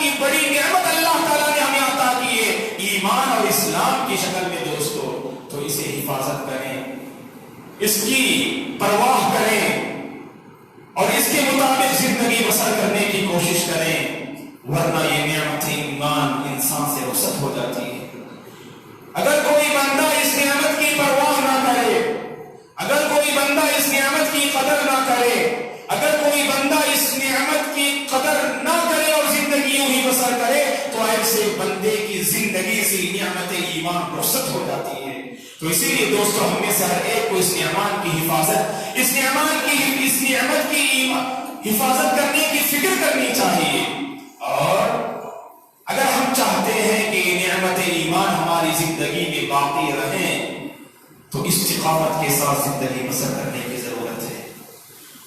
کی بڑی نعمت اللہ تعالیٰ نے ہمیں عطا کی ہے ایمان اور اسلام کی شکل میں دوستو، تو اسے حفاظت کریں، اس کی پرواہ کریں اور اس کے مطابق زندگی بسر کرنے کی کوشش کریں، ورنہ یہ نعمت ایمان انسان سے رخصت ہو جاتی ہے۔ اگر کوئی بندہ اس نعمت کی پرواہ نہ کرے، اگر کوئی بندہ اس نعمت کی قدر نہ کرے، اگر کوئی بندہ اس نعمت کی قدر نہ کرے اور زندگی یوں ہی بسر کرے، تو ایسے بندے کی زندگی سے نعمت ایمان رخصت ہو جاتی ہے۔ تو اسی لیے دوستو ہم میں سے ہر ایک کو اس نعمت کی حفاظت، اس نعمت کی حفاظت کرنے کی فکر کرنی چاہیے، اور اگر ہم چاہتے ہیں کہ یہ نعمت ایمان ہماری زندگی میں باقی رہے تو استقامت کے ساتھ زندگی بسر کرنے کی ضرورت ہے۔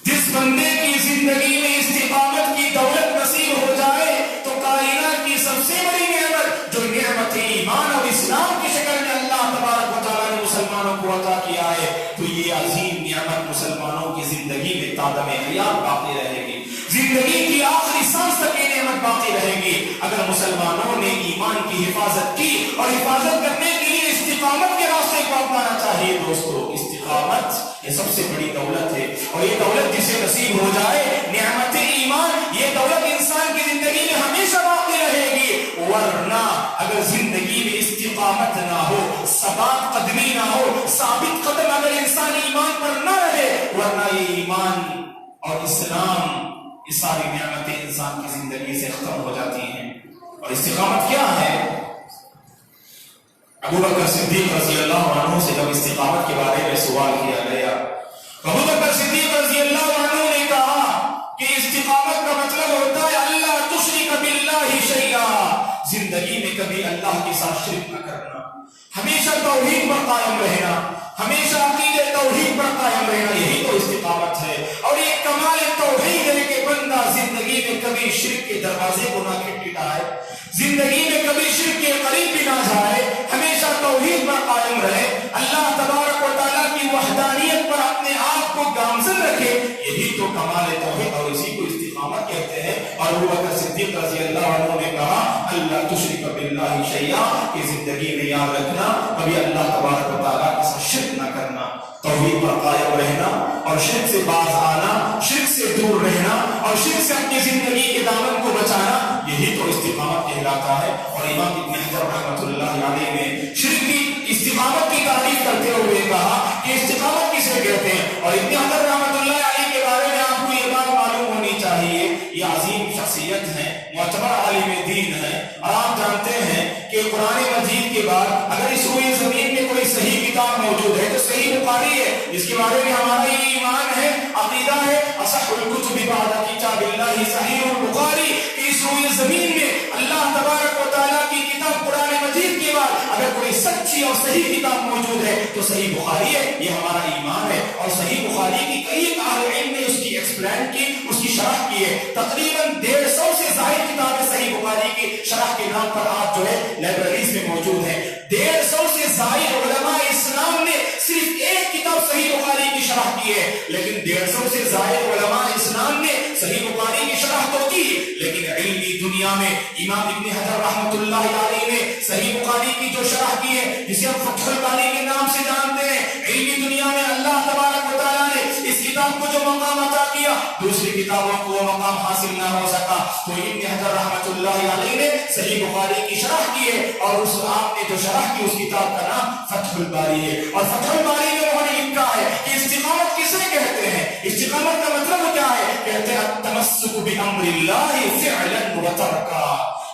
جس بندے کی زندگی میں استقامت کی دولت نصیب ہو جائے تو کائنات کی سب سے بڑی نعمت جو نعمت ایمان اور اسلام کی شکل میں اللہ تبارک و تعالیٰ نے مسلمانوں کو عطا کیا ہے، تو یہ عظیم نعمت مسلمانوں کی زندگی میں تادم حیات باقی رہے گی، زندگی کی آخری سانس تک یہ نعمت باقی رہے گی۔ اگر مسلمانوں نے ایمان کی حفاظت کی اور حفاظت کرنے کے لیے استقامت کے راستے کو اپنانا چاہیے دوستو، استقامت یہ سب سے بڑی دولت ہے، اور یہ دولت جسے نصیب ہو جائے نعمت ایمان، یہ دولت انسان کی زندگی میں ہمیشہ باقی رہے گی۔ ورنہ اگر زندگی میں استقامت نہ ہو، ثبات قدمی نہ ہو، ثابت قدم اگر انسان ایمان پر نہ رہے، ورنہ یہ ایمان اور اسلام یہ ساری نعمتیں انسان کی زندگی سے ختم ہو جاتی ہیں۔ اور استقامت کیا ہے؟ ابو بکر صدیق رضی اللہ عنہ سے جب استقامت کے بارے میں سوال کیا گیا، ابو بکر صدیق رضی اللہ عنہ نے کہا کہ استقامت کا مطلب ہوتا ہے اللہ تشرک باللہ شیئا، زندگی میں کبھی اللہ کے ساتھ شرک نہ کرنا، ہمیشہ توحید پر قائم رہنا، ہمیشہ عقیدے توحید پر قائم رہنا، یہی تو استقامت ہے۔ اور یہ کمال توحید ہے کہ بندہ زندگی میں کبھی شرک کے دروازے کو نہ کھٹکھٹائے، زندگی میں کبھی شرک کے قریب بھی نہ جائے، ہمیشہ توحید پر قائم رہے، اللہ تبارک و تعالیٰ کی وحدانیت پر اپنے آپ کو گامزن رکھے، یہی تو کمال توحید اور اسی کو استقامت کہتے ہیں۔ اور ابو بکر صدیق رضی اللہ عنہ نے کہا اللہ تشرک باللہ شیئا، کہ زندگی میں یاد رکھنا کبھی اللہ تبارک و تعالیٰ کے ساتھ شرک نہ کرنا، توحید پر قائم رہنا اور شرک سے باز آنا، شرک سے دور رہنا اور شرک سے اپنی زندگی کے دامن کو بچانا، یہی تو استقامت کہلاتا ہے۔ اور امام ابن حجر رحمۃ اللہ علیہ نے شرک کی استقامت کی تعریف کرتے ہوئے کہا کہ استقامت کسے کہتے ہیں، اور ابن حجر رحمۃ اللہ علیہ کے بارے میں آپ کو یہ بات معلوم ہونی چاہیے، یہ عظیم شخصیت ہے، معتبر عالم دین ہے، اور آپ جانتے ہیں کہ قرآن مجید کے بعد اگر اس روئے زمین میں کوئی صحیح کتاب موجود ہے تو صحیح بخاری ہے، جس کے بارے میں ہمارا یہ ایمان ہے، عقیدہ ہے، اصح الکتب بعد کتاب اللہ صحیح البخاری، کہ اس روئے زمین میں اللہ تبارک و تعالیٰ کی کتاب قرآن مجید کے بعد اگر کوئی سچی اور صحیح کتاب موجود ہے تو صحیح بخاری ہے، یہ ہمارا ایمان ہے۔ اور صحیح بخاری کی کئی اہل علم نے اس کی ایکسپلین کی، اس کی شرح کی ہے، تقریباً 150 سے زائد کتابیں صحیح بخاری کی شرح کے نام پر آپ جو ہے لائبریریز میں موجود ہیں۔ 150 سے زائد علماء اسلام نے صرف ایک کتاب صحیح بخاری کی شرح کی ہے، لیکن 150 سے زائد علماء اسلام نے صحیح بخاری کی شرح تو کی، لیکن علمی دنیا میں امام ابن حجر رحمۃ اللہ علیہ نے صحیح بخاری کی جو شرح کی ہے، جسے ہم فتح الباری کے نام سے جانتے ہیں، علمی دنیا میں اللہ تبارک و تعالیٰ نے اس کتاب کو جو مقام عطا کیا دوسری کتابوں کو وہ مقام حاصل نہ ہو سکا، تو ابن حجر رحمۃ اللہ علیہ نے صحیح بخاری کی شرح کی ہے، اور اس آپ نے جو شرح کی اس کتاب کا نام فتح الباری ہے۔ اور فتح الباری میں انہوں نے لکھا ہے کہ استقامت کسے کہتے ہیں، استقامت کا مطلب کیا ہے، کہتے ہیں التمسک بامر اللہ فعلا و ترکا۔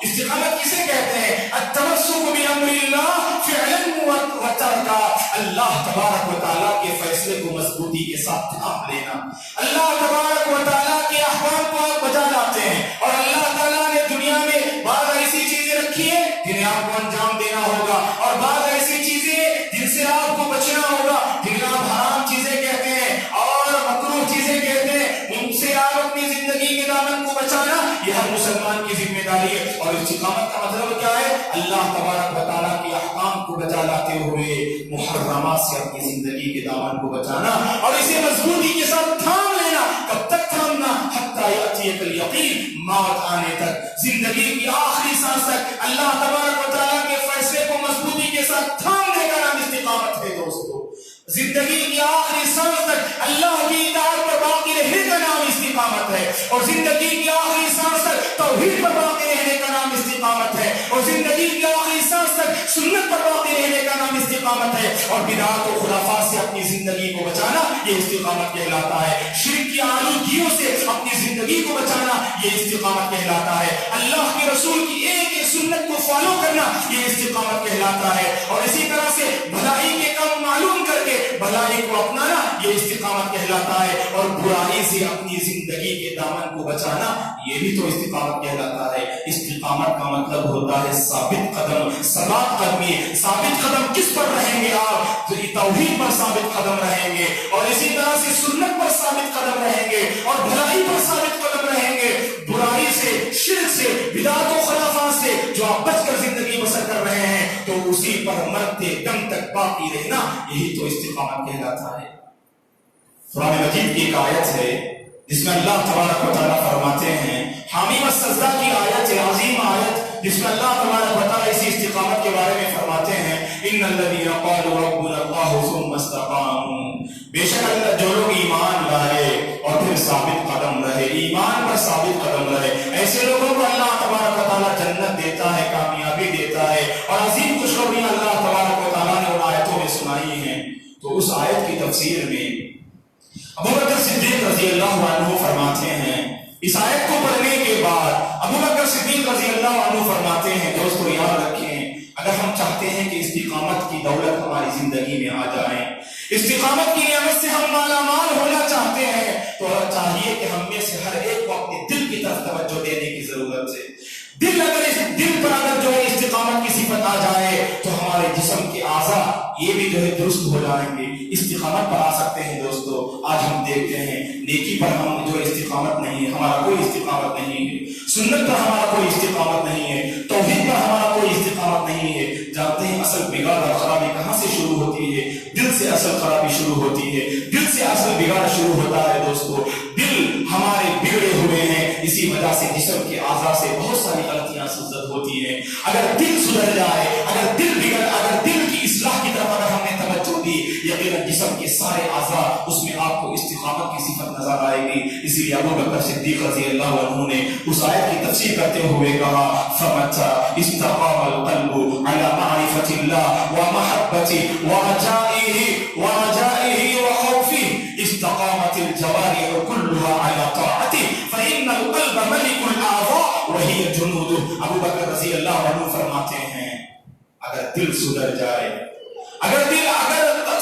استقامت کسے کہتے ہیں، التمسک بامر اللہ فعلا و ترکا، اللہ تبارک و تعالیٰ کے فیصلے کو مضبوطی کے ساتھ تھام لینا، اللہ تبارک و تعالیٰ کے احکام کو آپ بجا لاتے ہیں، اور اللہ تعالیٰ نے دنیا میں بعض ایسی چیزیں رکھی ہیں جنہیں آپ کو انجام دینا ہوگا، اور بعض ایسی چیزیں جن سے آپ کو بچنا ہوگا، جنہیں آپ حرام چیزیں کہتے ہیں اور مکروہ چیزیں کہتے ہیں، ان سے آپ اپنی زندگی کے دامن کو بچانا یہ ہر مسلمان کی ذمہ داری ہے۔ اور استقامت کا مطلب کیا ہے، اللہ تبارک و تعالیٰ کے احکام کو بچا لاتے ہوئے محرمات سے اپنی زندگی کے دامن کو بچانا اور اسے مضبوطی کے ساتھ تھام لینا۔ کب تک تھامنا، حتی یأتی تصدیق الیقین، موت آنے تک، زندگی کی آخری سانس تک اللہ تبارک و تعالیٰ کے فیصلے کو مضبوطی کے ساتھ تھامنے کا نام استقامت ہے دوستو۔ زندگی کی آخری سانس تک اللہ کی اطاعت پر باقی رہنے کا نام استقامت ہے، اور زندگی کی آخری سانس تک توحید پر باقی رہنے کا نام استقامت ہے، اور زندگی کی آخری سانس تک سنت پر باقی رہنے کا نام استقامت ہے، اور بدعات و خرافات سے اپنی زندگی کو بچانا یہ استقامت کہلاتا ہے، شرک کی آلودگیوں سے اپنی زندگی کو بچانا یہ استقامت کہلاتا ہے، اللہ کے رسول کی ایک ایک سنت کو فالو کرنا یہ استقامت کہلاتا ہے، اور اسی طرح سے بھلائی کے کام معلوم کر کے بھلائی کو اپنانا یہ استقامت کہلاتا ہے، اور برائی سے اپنی زندگی کے دامن کو بچانا یہ بھی تو استقامت کہلاتا ہے۔ استقامت کا مطلب ہوتا ہے ثابت قدم، ثبات قدمی۔ ثابت قدم کس پر رہیں گے آپ؟ تو توحید پر ثابت قدم رہیں گے، اور اسی طرح سے سنت پر ثابت قدم رہیں گے، اور بھلائی پر ثابت قدم رہیں گے۔ برائی سے، شرک سے، بدعات و خرافات سے جو آپ بچ کر زندگی بسر کر رہے ہیں تو اسی پر مرتے دم تک باقی رہنا یہی تو استقامت کہلاتا ہے۔ قرآن مجید کی ایک آیت ہے جس میں اللہ تبارک و تعالیٰ فرماتے ہیں، حامی و سجدہ کی آیت ہے، عظیم آیت، جس میں اللہ تبارک و تعالیٰ اسی استقامت کے بارے میں فرماتے ہیں، ان الذین قالوا ربنا اللہ ثم استقاموا، بے شک اللہ جو لوگ ایمان لائے اور پھر ثابت قدم رہے، ایمان پر ثابت قدم رہے، ایسے لوگوں کو اللہ تبارک و تعالیٰ جنت دیتا ہے، کامیابی دیتا ہے، اور عظیم خوشخبریاں اللہ تبارک و تعالیٰ نے ان آیتوں میں سنائی ہیں۔ تو اس آیت کی تفسیر میں ابوبکر صدیق رضی اللہ عنہ فرماتے ہیں، اس آیت کو پڑھنے کے بعد ابوبکر صدیق رضی اللہ عنہ فرماتے ہیں، دوستو یاد رکھیں، اگر ہم چاہتے ہیں کہ استقامت کی دولت ہماری زندگی میں آ جائے، استقامت کی نعمت سے ہم مالا مال ہونا چاہتے ہیں، تو چاہیے کہ ہم میں سے ہر ایک کو اپنے دل کی طرف توجہ دینے کی ضرورت ہے۔ دل پر اگر جو ہے استقامت کی صفت آ جائے تو ہمارے جسم کے اعضاء یہ بھی جو ہے درست ہو جائیں گے، استقامت پر آ سکتے ہیں۔ دوستو آج ہم دیکھتے ہیں نیکی پر ہم جو استقامت نہیں ہے، ہمارا کوئی استقامت نہیں ہے، سنت پر ہمارا کوئی استقامت نہیں ہے، توحید پر ہمارا کوئی استقامت نہیں ہے۔ جانتے ہیں اصل بگاڑ اور خرابی کہاں سے شروع ہوتی ہے؟ دل سے اصل خرابی شروع ہوتی ہے، دل سے اصل بگاڑ شروع ہوتا ہے۔ دوستو دل ہمارے بگڑے ہوئے ہیں، اسی وجہ سے جسم کے اعضاء سے بہت ساری غلطیاں سرزد ہوتی ہیں۔ اگر دل سدھر جائے، اگر دل کی اصلاح کی طرف اگر ہم نے توجہ دی، یقیناً جسم کے سارے اعضاء اس میں آپ کو استقامت کی صفت نظر آئے گی۔ اسی لیے ابوبکر صدیق رضی اللہ عنہ نے اس آیت کی تفسیر کرتے ہوئے کہا، فمتى استقام القلب على معرفة الله ومحبته ورجائه وخوفه استقامت الجوارح كلها على طاعته فإن القلب ملك الأعضاء وهي جنوده۔ ابوبکر رضی اللہ عنہ فرماتے ہیں اگر دل سدھر جائے، اگر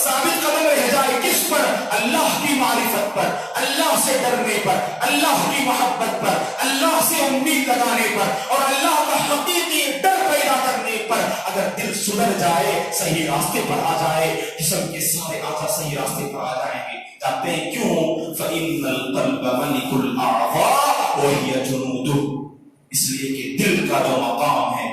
ثابت قدم رہ جائے، کس پر؟ اللہ کی معرفت پر، اللہ سے ڈرنے پر، اللہ کی محبت پر، اللہ سے امید لگانے پر، اور اللہ کا حقیقی ڈر پیدا کرنے پر اگر دل سدھر جائے، صحیح راستے پر آ جائے، جسم کے سارے اعضاء صحیح راستے پر آ جائیں گے۔ جانتے ہیں کیوں؟ فَإِنَّ الْقَلْبَ مَلِكُ الْأَعْضَاءِ وَهِيَ جُنُودُهُ، اس لیے کہ دل کا جو مقام ہے،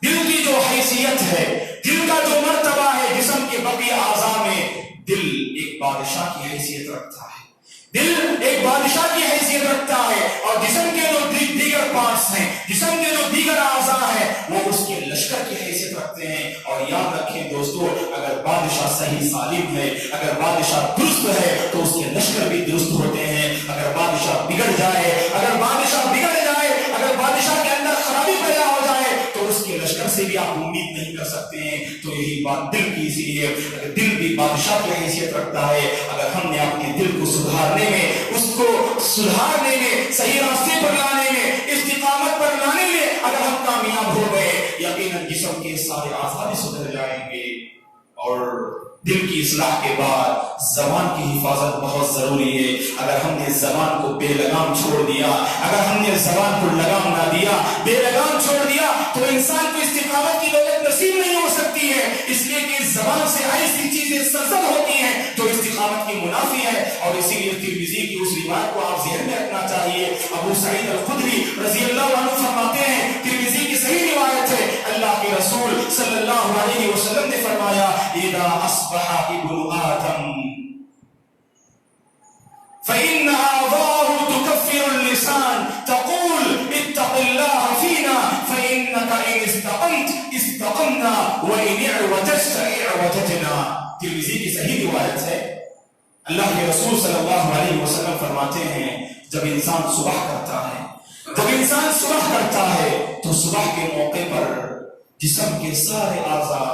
دل کی جو حیثیت ہے، دل کا جو مرتبہ ہے جسم کے بقیہ اعضاء میں، دل ایک بادشاہ کی حیثیت رکھتا ہے، دل ایک بادشاہ کی حیثیت رکھتا ہے، اور جسم کے جو دیگر پارٹس ہیں، جسم کے جو دیگر اعضاء ہیں، وہ اس کے لشکر کی حیثیت رکھتے ہیں۔ اور یاد رکھیں دوستو، اگر بادشاہ صحیح سالم ہے، اگر بادشاہ درست ہے تو اس کے لشکر بھی درست ہوتے ہیں۔ اگر بادشاہ بگڑ جائے، اگر بادشاہ کے اندر خرابی پیدا ہو جائے تو اس کے لشکر سے بھی آپ امید نہیں کر سکتے ہیں۔ تو یہی بات دل کی اسی لیے دل بھی بادشاہ کی حیثیت رکھتا ہے۔ اگر ہم نے اپنے دل کو سدھارنے میں، اس کو سدھارنے میں، صحیح راستے پر لانے میں، استقامت پر لانے میں اگر ہم کامیاب ہو گئے، یقیناً جسم کے سارے اعضاء بھی سدھر جائیں گے۔ اور دل کی اصلاح کے بعد زبان کی حفاظت بہت ضروری ہے۔ اگر ہم نے زبان کو بے لگام چھوڑ دیا، اگر ہم نے زبان کو لگام نہ دیا، بے لگام چھوڑ دیا، تو انسان کو استقامت کی دولت نصیب نہیں ہو سکتی ہے۔ اس لیے کہ زبان سے ایسی چیزیں سرزد ہوتی ہیں جو استقامت کی منافی ہے۔ اور اسی لیے ترمذی کی اس روایت کو آپ ذہن میں رکھنا چاہیے۔ ابو سعید الخدری رضی اللہ عنہ فرماتے ہیں، ترمذی کی صحیح روایت ہے، اللہ کے رسول صلی اللہ علیہ وسلم نے فرمایا، اذا اصبح ابن آدم فإن أعضاءه تكفر اللسان اللسان تقول اتق الله فينا فإنك إن استقمت استقمنا وإن اعوججت اعوججنا. ترمذی کی صحیح روایت ہے. اللہ کے رسول صلی اللہ علیہ وسلم فرماتے ہیں جب انسان صبح کرتا ہے تو صبح کے موقع پر جسم کے سارے اعضاء،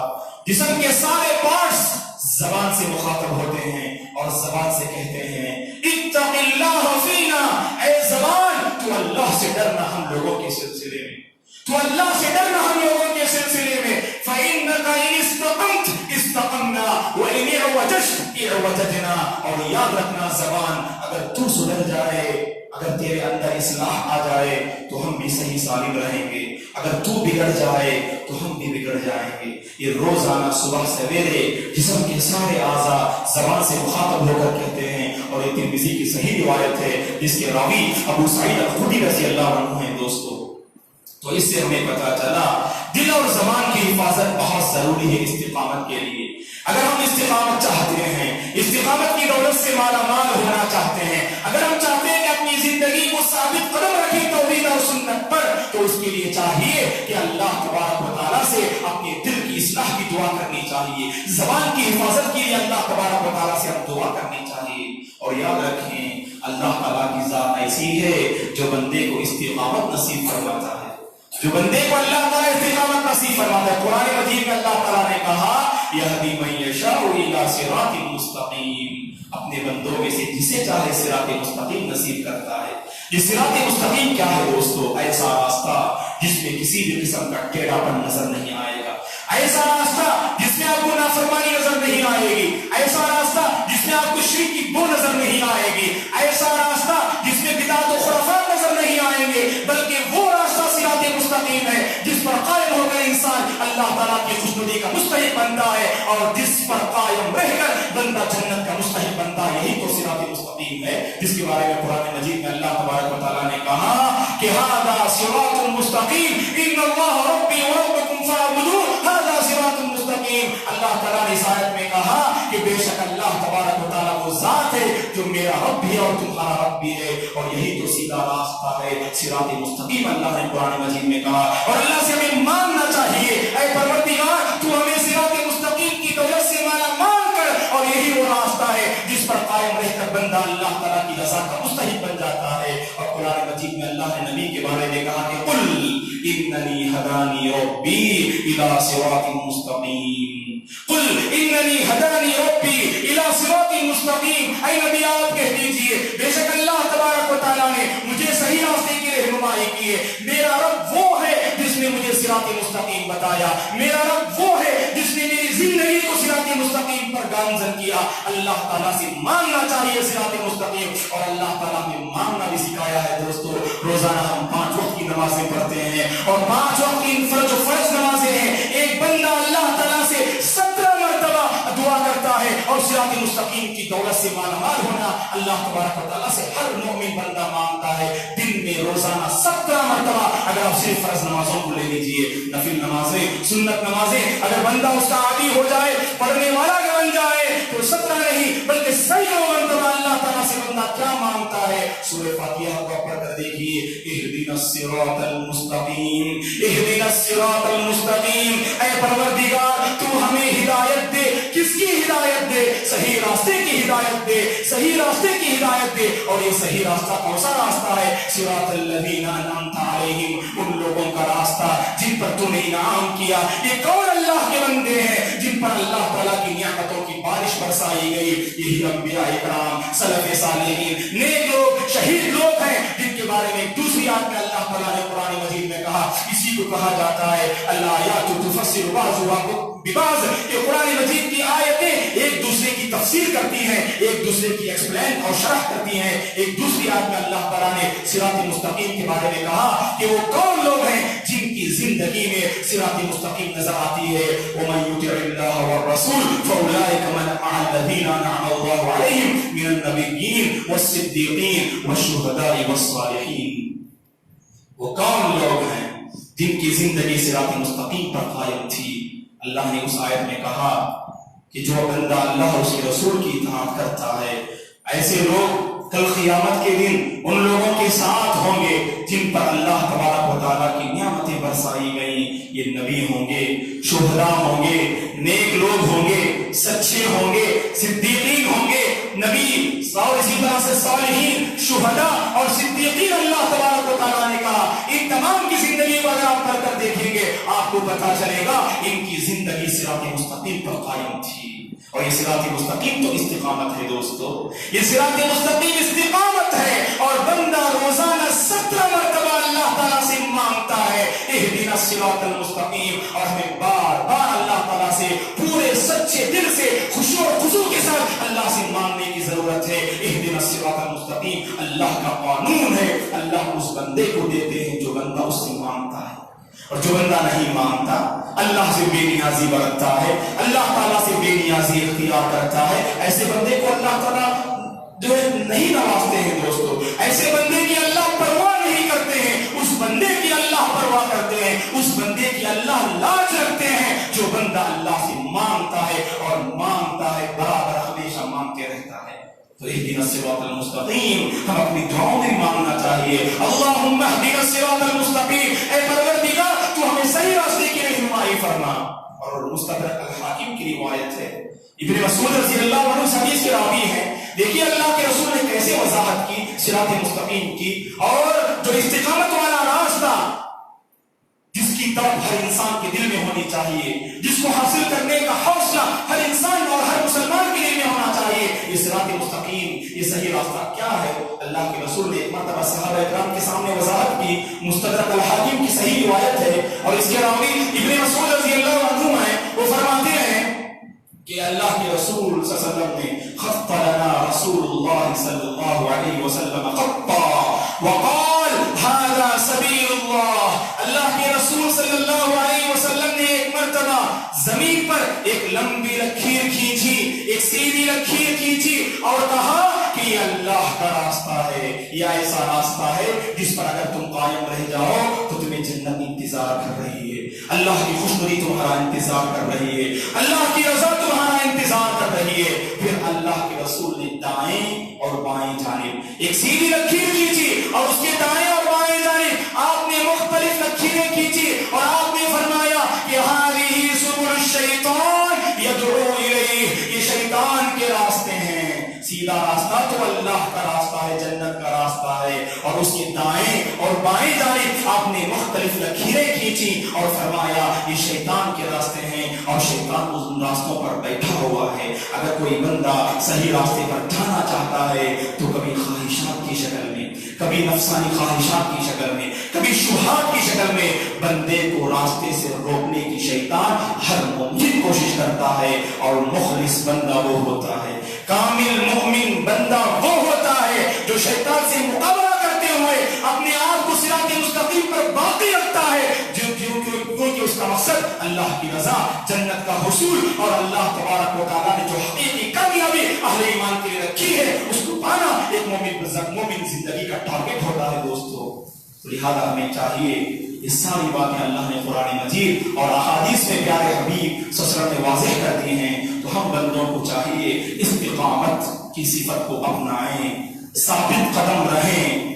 جسم کے سارے پارٹس زبان سے مخاطب ہوتے ہیں اور زبان سے کہتے ہیں اتق اللہ فینا، اے زبان تو اللہ سے ڈرنا ہم لوگوں کے سلسلے میں، تو اللہ سے ڈرنا ہم لوگوں کے سلسلے میں. فإنك إن استقمت استقمنا وإن اعوججت اعوججنا. اور یاد رکھنا زبان اگر تو سدھر جائے، اگر تیرے اندر اصلاح آ جائے تو ہم بھی صحیح سالم رہیں گے، اگر تو بگڑ جائے تو ہم بھی بگڑ جائیں گے. یہ روزانہ صبح سویرے جسم کے سارے اعضاء زبان سے مخاطب ہو کر کہتے ہیں. اور یہ ترمذی کی صحیح روایت ہے جس کے راوی ابو سعید الخدری رضی اللہ عنہ ہیں. دوستو تو اس سے ہمیں پتا چلا دل اور زبان کی حفاظت بہت ضروری ہے استقامت کے لیے. اگر ہم استقامت چاہتے ہیں، استقامت کی دولت سے مالا مال ہونا چاہتے ہیں، اگر ہم چاہتے ہیں کہ اپنی زندگی کو ثابت قدم رکھیں توحید اور سنت پر، تو اس کے لیے چاہیے کہ اللہ تبارک و تعالیٰ سے اپنے دل کی اصلاح کی دعا کرنی چاہیے. زبان کی حفاظت کے لیے اللہ تبارک و تعالیٰ سے ہم دعا کرنی چاہیے. اور یاد رکھیں اللہ تعالیٰ کی ذات ایسی ہے جو بندے کو استقامت نصیب فرماتا ہے، جو بندے کو اللہ تعالیٰ استقامت نصیب فرماتا ہے. قرآن مجید میں اللہ تعالیٰ نے کہا یہدی من یشاء الی صراط مستقیم، اپنے بندوں میں سے جسے چاہے صراط مستقیم نصیب کرتا ہے. یہ صراط مستقیم کیا ہے دوستو؟ ایسا راستہ جس میں کسی بھی قسم کا ٹیڑھا پن نظر نہیں آئے گا، ایسا راستہ جس میں آپ کو نافرمانی نظر نہیں آئے گی، ایسا راستہ جس میں آپ کو شرک کی بو نظر نہیں آئے گی، ایسا راستہ جس میں بدعت و خرافات نظر نہیں آئیں گے، بلکہ وہ راستہ صراط مستقیم ہے جس پر قائم ہو کر انسان اللہ تعالیٰ کی خوشنودی کا مستحق بنتا ہے، اور جس پر قائم رہ کر بندہ جنت کا مستحق بنتا ہے. یہی تو صراط مستقیم ہے جس کے بارے میں قرآن مجید میں اللہ تبارک و تعالیٰ نے کہا کہ ھذا صراط مستقیم ان اللہ ربی وربکم فاعبدوہ ھذا صراط مستقیم. اللہ تعالیٰ نے اس آیت میں کہا کہ بے شک اللہ تبارک و تعالیٰ وہ ذات ہے جو میرا رب بھی ہے اور تمہارا رب بھی ہے، اور یہی تو سیدھا راستہ ہے صراط مستقیم. اللہ نے قرآن مجید میں کہا اور اللہ سے ہمیں ماننا چاہیے اے پروردگار تو ہمیں صراط مستقیم کی دولت سے مالا مال کر، اور یہی وہ راستہ ہے جس پر قائم رہ کر بندہ اللہ تعالیٰ کی رضا کا مستحق بن جاتا ہے. اور قرآن مجید میں اللہ نے نبی کے بارے میں کہا کہ قل اننی ہدانی ربی الی صراط مستقیم، قل اننی ہدانی ربی الی صراط مستقیم. اے نبی آپ کہہ دیجئے بے شک اللہ تبارک و تعالیٰ نے مجھے صحیح راستے کی رہنمائی کی ہے. میرا رب وہ ہے جس نے مجھے صراط مستقیم بتایا، میرا رب وہ ہے جس نے میری زندگی کو صراط مستقیم پر گامزن کیا. اللہ تعالیٰ سے مانگنا چاہیے صراط مستقیم، اور اللہ تعالیٰ نے مانگنا بھی سکھایا ہے. دوستو روزانہ ہم 5 وقت کی نمازیں پڑھتے ہیں، اور 5 وقت کی فرض نمازیں ہیں. ایک بندہ اللہ تعالیٰ سے 17 مرتبہ دعا کرتا ہے، اور صراط مستقیم کی دولت سے مالا مال ہونا اللہ تبارک و تعالیٰ سے ہر مومن بندہ مانگتا ہے. دن میں روزانہ 17 مرتبہ. اگر آپ صرف فرض نمازوں کو لے لیجیے، نفل نمازیں، سنت نمازیں، اگر بندہ اس کا عادی ہو جائے، پڑھنے والا بن جائے، تو 17 نہیں بلکہ سینکڑوں مرتبہ اللہ تعالیٰ سے بندہ کیا مانگتا ہے. سورہ فاتحہ کو پڑھ کر دیکھیے اہدنا الصراط المستقیم، اہدنا الصراط المستقیم. اے پروردگار تو ہمیں ہدایت دے. کس کی ہدایت دے؟ صحیح راستے کی ہدایت دے، صحیح راستے کی ہدایت دے. اور یہ صحیح راستہ کون سا راستہ ہے؟ صراط الذین انعمت علیہم، ان لوگوں کا راستہ جن پر تو نے انعام کیا. یہ کون اللہ کے بندے ہیں جن پر اللہ تعالیٰ کی نعمتوں کی بارش برسائی گئی؟ یہی انبیاء کرام، سلف صالحین، نیک لوگ، شہید لوگ ہیں جن کے بارے میں دوسری آیت میں اللہ تعالیٰ نے قرآن مجید میں کہا. اسی کو کہا جاتا ہے الآیات تفسر بعضها ببعض. یہ قرآن مجید کی آیتیں ایک دوسرے کی تفسیر کرتی ہیں، ایک دوسرے کی ایکسپلین اور شرح کرتی ہیں. ایک دوسری آیت میں اللہ تعالیٰ نے صراط مستقیم کے بارے میں کہا کہ وہ کون لوگ ہیں جن کی زندگی میں صراط مستقیم نظر آتی ہے. ومن یطع اللہ والرسول فاولئک مع الذین انعم اللہ علیہم من النبیین والصدیقین والشہداء والصالحین. وہ کون لوگ ہیں جن کی زندگی صراط مستقیم پر قائم تھی؟ اللہ نے اس آیت میں کہا کہ جو بندہ اللہ اور اس کے رسول کی اطاعت کرتا ہے، ایسے لوگ کل قیامت کے دن ان لوگوں کے ساتھ ہوں گے جن پر اللہ تبارک و تعالیٰ کی نعمتیں برسائی گئیں. یہ نبی ہوں گے، شہداء ہوں گے، نیک لوگ ہوں گے، سچے ہوں گے، صدیقین ہوں گے، نبی اور اسی طرح سے صالحین، شہداء اور صدیقین. اللہ تبارک و تعالیٰ نے کہا ان تمام کی زندگی کو اگر آپ پڑھ کر دیکھیں گے آپ کو پتہ چلے گا ان کی زندگی صراط مستقیم پر قائم تھی. اور یہ صراط مستقیم تو استقامت ہے دوستو، یہ صراط مستقیم استقامت ہے. اور بندہ روزانہ 17 مرتبہ اللہ تعالیٰ سے مانگتا ہے اہدنا الصراط المستقیم، اور ہمیں بار بار اللہ تعالیٰ سے پورے سچے دل سے خشوع و خضوع کے ساتھ اللہ سے مانگنے کی ضرورت ہے. اہدنا الصراط المستقیم اللہ کا قانون ہے، اللہ اس بندے کو دیتے ہیں جو بندہ اس سے مانگتا ہے. اور جو بندہ نہیں مانگتا، اللہ سے بے نیازی برتتا ہے، اللہ تعالیٰ سے بے نیازی اختیار کرتا ہے، ایسے بندے کو اللہ تعالیٰ جو ہے نہیں نوازتے ہیں دوستو. ایسے بندے کی اللہ پرواہ نہیں کرتے ہیں، اس بندے کی اللہ پرواہ کرتے ہیں، اس بندے کی اللہ لاج رکھتے ہیں جو بندہ اللہ سے مانگتا ہے اور مانگتا ہے برابر ہمیشہ مانگتے رہتا ہے. تو اہدنا الصراط المستقیم ہم اپنی دعاؤں میں مانگنا چاہیے. اللہم اہدنا الصراط المستقیم، اے پروردگار تو ہمیں صحیح راستے کی رہنمائی فرما. اور مستدرک الحاکم کی روایت ہے، ابن مسعود رضی اللہ عنہ اس حدیث کے راوی ہیں. دیکھیے اللہ کے رسول نے کیسے وضاحت کی صراط مستقیم کی، اور جو استقامت والا راستہ جس کی طرف ہر انسان کے دل میں ہونی چاہیے، جس کو حاصل کرنے کا حوصلہ ہر انسان اور ہر مسلمان کے دل میں ہونا چاہیے، یہ صراط مستقیم، یہ صحیح راستہ کیا ہے؟ اللہ کے رسول نے ایک مرتبہ صحابہ اکرام کے سامنے وضاحت کی. مستدرک الحاکم کی صحیح روایت ہے اور اس کے راوی ابن مسعود رضی اللہ عنہ ہیں. وہ فرماتے ہیں کہ اللہ کے رسول صلی اللہ علیہ وسلم نے خط لنا رسول اللہ صلی اللہ علیہ وسلم خطا وقال هذا سبیل اللہ. اللہ کے رسول صلی اللہ علیہ وسلم نے ایک مرتبہ زمین پر ایک لمبی لکیر کھینچی، ایک سیدھی لکیر کھینچی اور کہا کہ یہ اللہ کا راستہ ہے، یہ ایسا راستہ ہے جس پر اگر تم قائم رہ جاؤ تو تمہیں جنت انتظار کر رہی ہے، اللہ کی خوشنودی تمہارا انتظار کر رہی ہے، اللہ کی رضا تمہارا انتظار کر رہی ہے. پھر اللہ کے رسول نے دائیں اور بائیں جانب ایک سیدھی لکیر کھینچی اور اس کے دائیں اور بائیں جانب آپ نے مختلف لکیریں کھینچی اور آپ نے فرمایا کہ هذه سبل الشیطان یدعو الیہ، یہ شیطان کے راستے ہیں. سیدھا راستہ تو اللہ کا راستہ ہے، جنت کا راستہ ہے، اور اس کے دائیں اور بائیں جانب آپ نے مختلف لکیریں کھینچی اور فرمایا یہ شیطان کے راستے ہیں اور شیطان ان راستوں پر بیٹھا ہوا ہے. اگر کوئی بندہ صحیح راستے پر جانا چاہتا ہے تو کبھی خواہشات کی شکل میں، کبھی نفسانی خواہشات کی شکل میں، کبھی شبہات کی شکل میں بندے کو راستے سے روکنے کی شیطان ہر ممکن کوشش کرتا ہے. اور مخلص بندہ وہ ہوتا ہے، کامل مومن بندہ وہ ہوتا ہے جو شیطان سے مقابلہ کرتے ہوئے اپنے آپ کو صراط مستقیم پر باقی رکھتا ہے، کیونکہ اس کا مقصد اللہ کی رضا، جنت کا حصول، اور اللہ تبارک و تعالیٰ نے جو حقیقی کامیابی اہل ایمان کے لیے رکھی ہے اس کو پانا ایک مومن زندگی کا ٹارگٹ ہوتا ہے دوستو. لہذا ہمیں چاہیے یہ ساری باتیں اللہ نے قرآن مجید اور احادیث میں پیارے حبیب صلی اللہ علیہ وسلم نے واضح کر دی ہیں. تو ہم بندوں کو چاہیے استقامت کی صفت کو اپنائیں، ثابت قدم رہیں.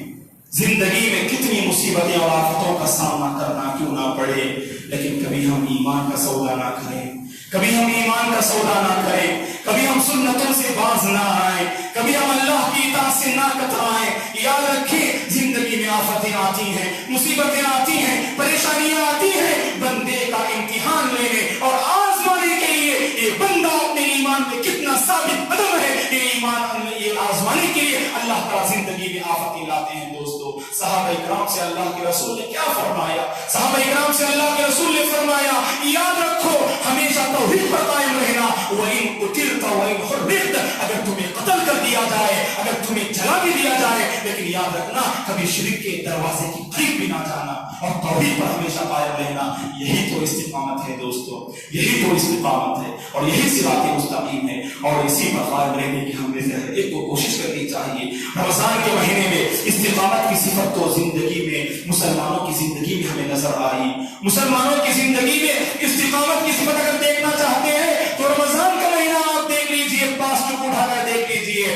زندگی میں کتنی مصیبتیں اور آفتوں کا سامنا کرنا کیوں نہ پڑے، لیکن کبھی ہم ایمان کا سودا نہ کریں، کبھی ہم ایمان کا سودا نہ کریں، کبھی ہم سنتوں سے باز نہ آئیں، کبھی ہم اللہ کی اطاعت سے نہ کترائیں. یاد رکھیں زندگی میں آفتیں آتی ہیں، مصیبتیں آتی ہیں، پریشانیاں آتی ہیں بندے کا امتحان لینے اور آزمانے کے لیے. یہ بندہ اپنے ایمان میں کتنا ثابت قدم ہے، یہ ایمان یہ آزمانے کے لیے اللہ تعالیٰ زندگی میں آفتیں لاتے ہیں. دوستو صحابہ اکرام سے اللہ کے رسول نے کیا فرمایا؟ صحابہ اکرام سے اللہ کے رسول نے فرمایا یاد رکھو ہمیشہ توحید پر قائم رہنا. وَإِن قُتِلْتَ وَإِن حُرِّقْتَ، اگر تمہیں قتل کر دیا جائے، اگر تمہیں جلا بھی دیا جائے، لیکن یاد رکھنا کبھی شرک کے دروازے کی قریب بھی نہ جانا اور توحید پر ہمیشہ قائم رہنا. یہی تو استقامت ہے دوستو، یہی تو استقامت ہے اور یہی صراط مستقیم ہے. اور اسی پر قائم رہنے کی ہمیں سے ہر ایک کو کوشش کرنی چاہیے. رمضان کے مہینے میں استقامت کی صفت تو زندگی میں، مسلمانوں کی زندگی میں ہمیں نظر آئی. مسلمانوں کی زندگی میں استقامت کی صفت اگر دیکھنا چاہتے ہیں تو رمضان کا مہینہ آپ دیکھ لیجئے، پاس چک اٹھا کر دیکھ لیجئے.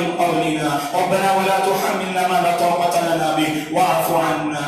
من قبلنا ربنا ولا تحملنا ما لا طاقة لنا به واعف عنا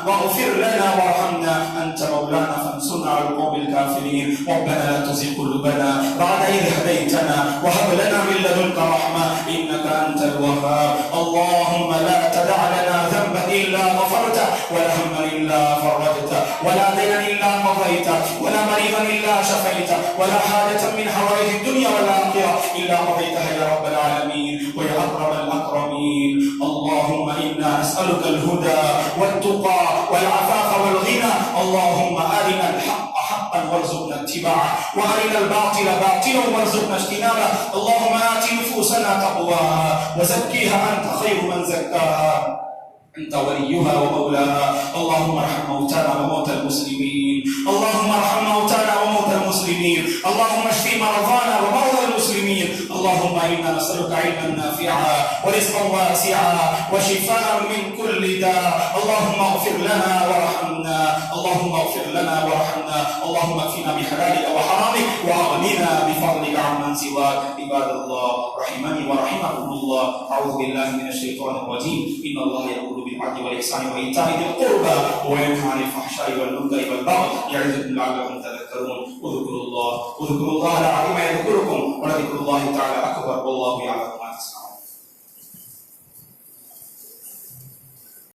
واغفر لنا وارحمنا أنت مولانا فانصرنا على القوم الكافرين ربنا لا تزغ قلوبنا بعد إذ هديتنا وهب لنا من لدنك رحمة إنك أنت الوهاب اللهم لا تدع لنا ذنبا إلا غفرته ولا هما إلا فرجته ولا دينا إلا قضيته ولا مريضا إلا شفيته ولا حاجة من حوائج الدنيا والآخرة إلا قضيتها يا رب العالمين ويا أكرم الأكرمين اللهم إنا نسألك الهدى والتقى والعفاف والغنى اللهم أرنا الحق حقا وارزقنا اتباعه وأرنا الباطل باطلا وارزقنا اجتنابه اللهم آت نفوسنا تقواها وزكيها أنت خير من زكاها أنت وليها ومولاها اللهم ارحم موتانا وموتى المسلمين اللهم ارحم موتانا وموتى المسلمين اللهم اشف مرضانا ومرضى المسلمين اللهم إنا نسألك علما نافعا ورزقا واسعا وشفاء من كل داء اللهم اغفر لنا وارحمنا اللهم اغفر لنا وارحمنا اللهم اكفنا بحلالك وحرامك واغننا بفضلك عمن سواك عباد الله رحمني ورحمكم الله أعوذ بالله من الشيطان الرجيم إن الله يأمر بالعدل والإحسان وإيتاء ذي القربى وينهى عن الفحشاء والمنكر والبغي يعظكم لعلكم تذكرون اذكروا الله العظيم يذكركم ولذكر الله تعالى أكبر والله يعلم ما تصنعون